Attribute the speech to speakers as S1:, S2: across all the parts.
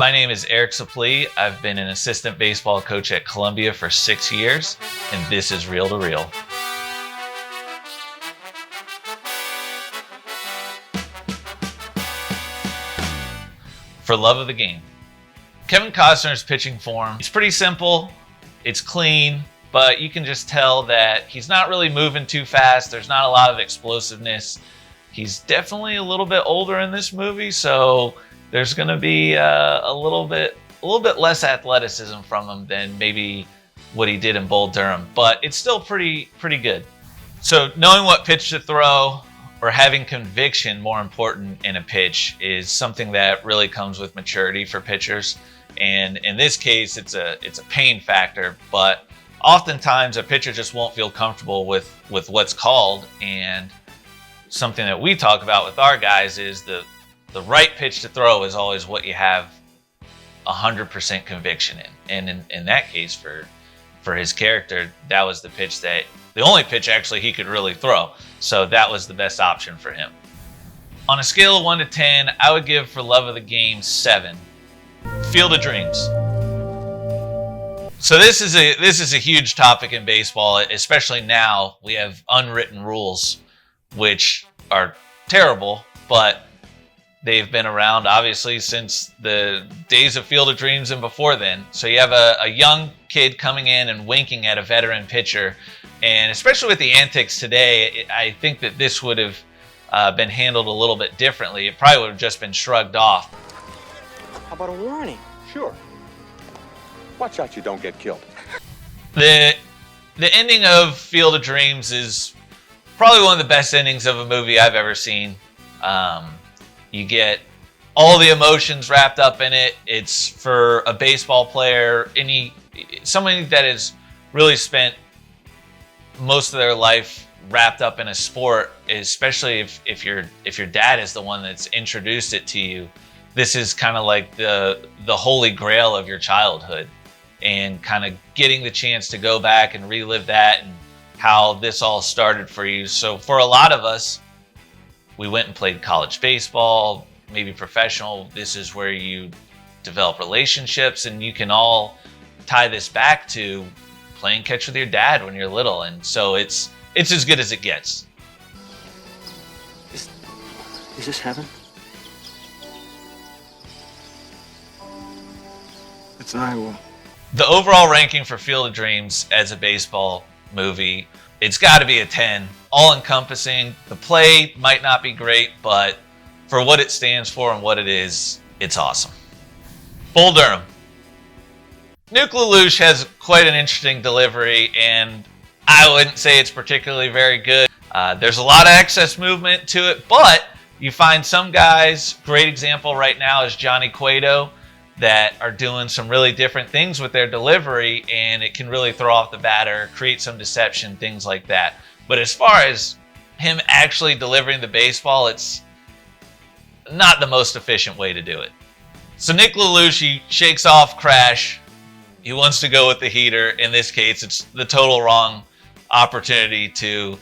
S1: My name is Eric Suplee. I've been an assistant baseball coach at Columbia for 6 years, and this is Reel to Reel. For love of the game. Kevin Costner's pitching form, it's pretty simple, it's clean, but you can just tell that he's not really moving too fast. There's not a lot of explosiveness. He's definitely a little bit older in this movie, so there's going to be a little bit less athleticism from him than maybe what he did in Bull Durham, but it's still pretty good. So knowing what pitch to throw, or having conviction, more important in a pitch, is something that really comes with maturity for pitchers. And in this case, it's a pain factor, but oftentimes a pitcher just won't feel comfortable with what's called. And something that we talk about with our guys is the right pitch to throw is always what you have 100% conviction in. And in that case, for his character, that was the only pitch actually he could really throw. So that was the best option for him. On a scale of 1 to 10, I would give For Love of the Game 7. Field of Dreams. So this is a huge topic in baseball, especially now. We have unwritten rules, which are terrible, but they've been around obviously since the days of Field of Dreams and before then. So you have a young kid coming in and winking at a veteran pitcher. And especially with the antics today, I think that this would have been handled a little bit differently. It probably would have just been shrugged off.
S2: How about a warning?
S3: Sure. Watch out you don't get killed.
S1: The ending of Field of Dreams is probably one of the best endings of a movie I've ever seen. You get all the emotions wrapped up in it. It's for a baseball player, somebody that has really spent most of their life wrapped up in a sport, especially if your dad is the one that's introduced it to you. This is kind of like the holy grail of your childhood, and kind of getting the chance to go back and relive that and how this all started for you. So for a lot of us, we went and played college baseball, maybe professional. This is where you develop relationships, and you can all tie this back to playing catch with your dad when you're little. And so it's as good as it gets.
S2: Is this heaven?
S4: It's Iowa.
S1: The overall ranking for Field of Dreams as a baseball movie, it's got to be a 10. All-encompassing. The play might not be great, but for what it stands for and what it is, it's awesome. Bull Durham. Nuke LaLoosh has quite an interesting delivery, and I wouldn't say it's particularly very good. There's a lot of excess movement to it, but you find some guys, great example right now is Johnny Cueto, that are doing some really different things with their delivery, and it can really throw off the batter, create some deception, things like that. But as far as him actually delivering the baseball, it's not the most efficient way to do it. So Nick LaLoosh, he shakes off Crash. He wants to go with the heater. In this case, it's the total wrong opportunity to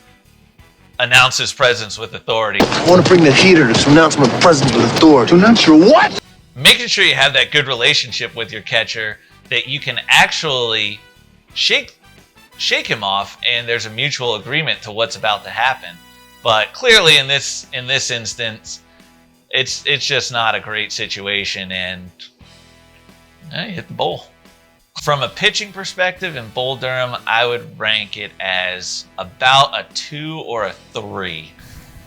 S1: announce his presence with authority.
S4: I want to bring the heater to announce my presence with authority. To announce your what?
S1: Making sure you have that good relationship with your catcher, that you can actually shake him off, and there's a mutual agreement to what's about to happen. But clearly in this instance, it's just not a great situation, and you hit the bull. From a pitching perspective in Bull Durham, I would rank it as about a 2 or a 3.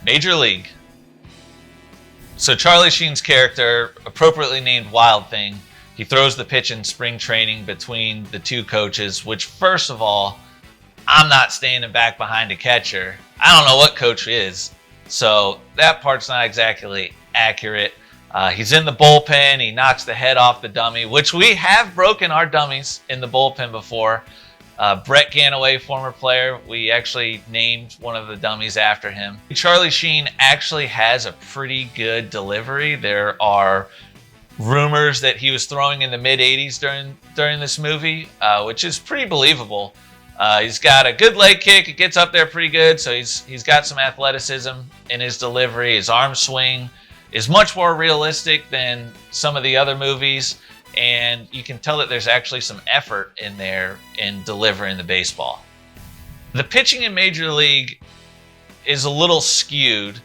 S1: Major League. So Charlie Sheen's character, appropriately named Wild Thing, he throws the pitch in spring training between the two coaches, which, first of all, I'm not standing back behind a catcher. I don't know what coach is, so that part's not exactly accurate. He's in the bullpen. He knocks the head off the dummy, which we have broken our dummies in the bullpen before. Brett Ganaway, former player, we actually named one of the dummies after him. Charlie Sheen actually has a pretty good delivery. There are rumors that he was throwing in the mid-80s during this movie, which is pretty believable. He's got a good leg kick. It gets up there pretty good, so he's got some athleticism in his delivery. His arm swing is much more realistic than some of the other movies, and you can tell that there's actually some effort in there in delivering the baseball. The pitching in Major League is a little skewed.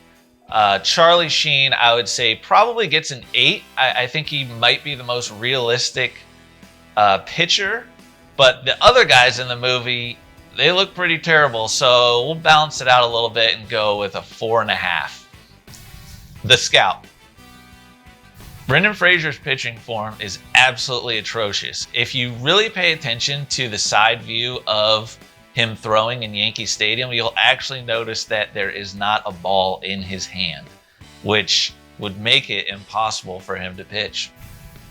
S1: Charlie Sheen, I would say, probably gets an 8. I think he might be the most realistic pitcher, but the other guys in the movie, they look pretty terrible, so we'll balance it out a little bit and go with a 4.5. The Scout. Brendan Fraser's pitching form is absolutely atrocious. If you really pay attention to the side view of him throwing in Yankee Stadium, you'll actually notice that there is not a ball in his hand, which would make it impossible for him to pitch.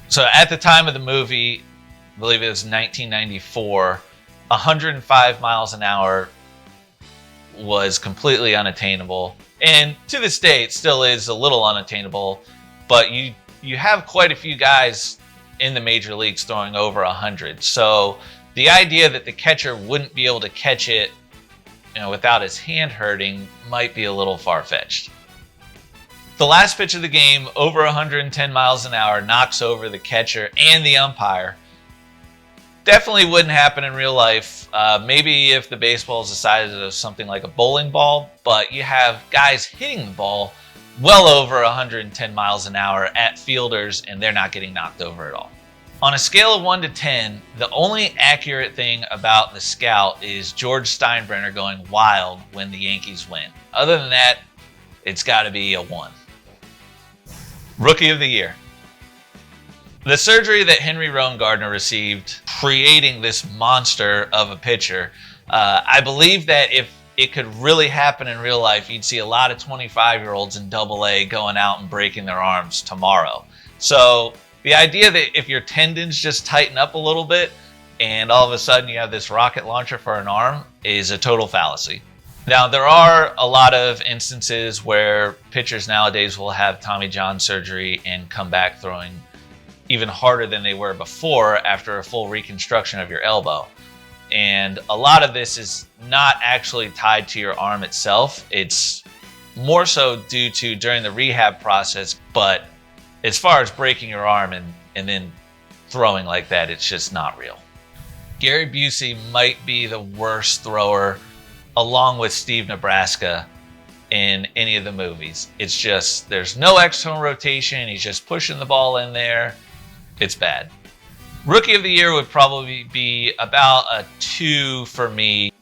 S1: So at the time of the movie, I believe it was 1994, 105 miles an hour was completely unattainable. And to this day, it still is a little unattainable, but you have quite a few guys in the major leagues throwing over 100. So the idea that the catcher wouldn't be able to catch it, without his hand hurting might be a little far-fetched. The last pitch of the game, over 110 miles an hour, knocks over the catcher and the umpire. Definitely wouldn't happen in real life. Maybe if the baseball is the size of something like a bowling ball, but you have guys hitting the ball well over 110 miles an hour at fielders, and they're not getting knocked over at all. On a scale of 1 to 10, the only accurate thing about the Scout is George Steinbrenner going wild when the Yankees win. Other than that, it's got to be a 1. Rookie of the Year. The surgery that Henry Rowengartner received, creating this monster of a pitcher, I believe that if it could really happen in real life, you'd see a lot of 25-year-olds in AA going out and breaking their arms tomorrow. So the idea that if your tendons just tighten up a little bit and all of a sudden you have this rocket launcher for an arm is a total fallacy. Now, there are a lot of instances where pitchers nowadays will have Tommy John surgery and come back throwing even harder than they were before after a full reconstruction of your elbow. And a lot of this is not actually tied to your arm itself. It's more so due to during the rehab process. But as far as breaking your arm and then throwing like that, it's just not real. Gary Busey might be the worst thrower, along with Steve Nebraska, in any of the movies. It's just, there's no external rotation. He's just pushing the ball in there. It's bad. Rookie of the Year would probably be about a 2 for me.